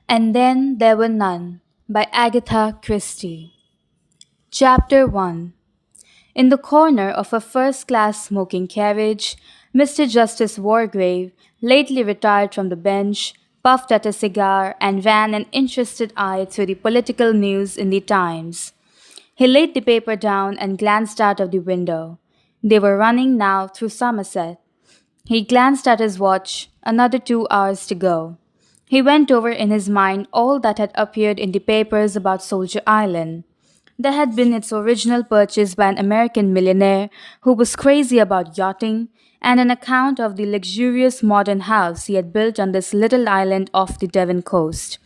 And Then There Were None by Agatha Christie. Chapter 1. In the corner of a first class smoking carriage, Mr. Justice Wargrave, lately retired from the bench, puffed at a cigar and ran an interested eye through the political news in the Times. He laid the paper down and glanced out of the window. They were running now through Somerset. He glanced at his watch, another 2 hours to go. He went over in his mind all that had appeared in the papers about Soldier Island. There had been its original purchase by an American millionaire who was crazy about yachting, and an account of the luxurious modern house he had built on this little island off the Devon coast.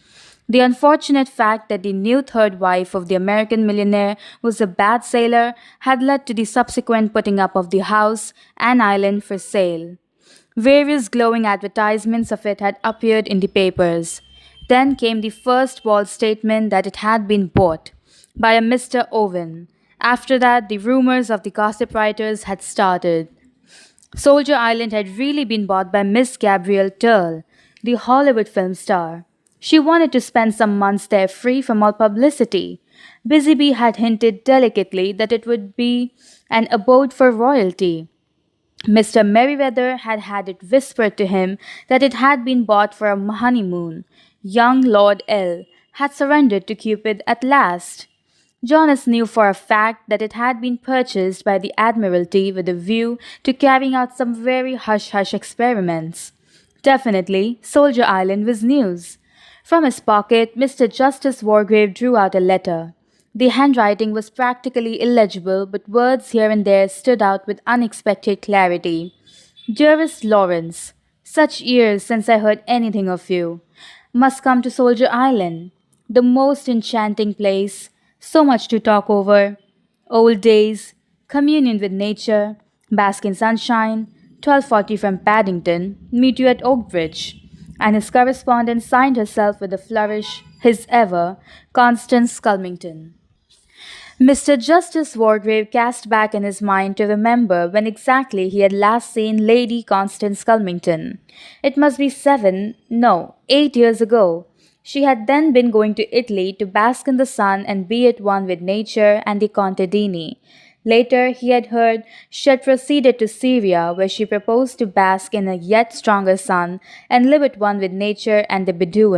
The unfortunate fact that the new third wife of the American millionaire was a bad sailor had led to the subsequent putting up of the house and island for sale. Various glowing advertisements of it had appeared in the papers. Then came the first bald statement that it had been bought by a Mr. Owen. After that, the rumors of the gossip writers had started. Soldier Island had really been bought by Miss Gabrielle Turl, the Hollywood film star. She wanted to spend some months there free from all publicity. Busy had hinted delicately that it would be an abode for royalty. Mr. Merriweather had had it whispered to him that it had been bought for a honeymoon. Young Lord L. had surrendered to Cupid at last. Jonas knew for a fact that it had been purchased by the Admiralty with a view to carrying out some very hush-hush experiments. Definitely, Soldier Island was news. From his pocket, Mr. Justice Wargrave drew out a letter. The handwriting was practically illegible, but words here and there stood out with unexpected clarity. Dearest Lawrence, such years since I heard anything of you. Must come to Soldier Island. The most enchanting place, so much to talk over. Old days, communion with nature, bask in sunshine, 12:40 from Paddington, meet you at Oakbridge. And his correspondent signed herself with a flourish, his ever, Constance Culmington. Mr. Justice Wargrave cast back in his mind to remember when exactly he had last seen Lady Constance Culmington. It must be 7, no, 8 years ago. She had then been going to Italy to bask in the sun and be at one with nature and the contadini. Later, he had heard she had proceeded to Syria, where she proposed to bask in a yet stronger sun and live at one with nature and the Bedouin.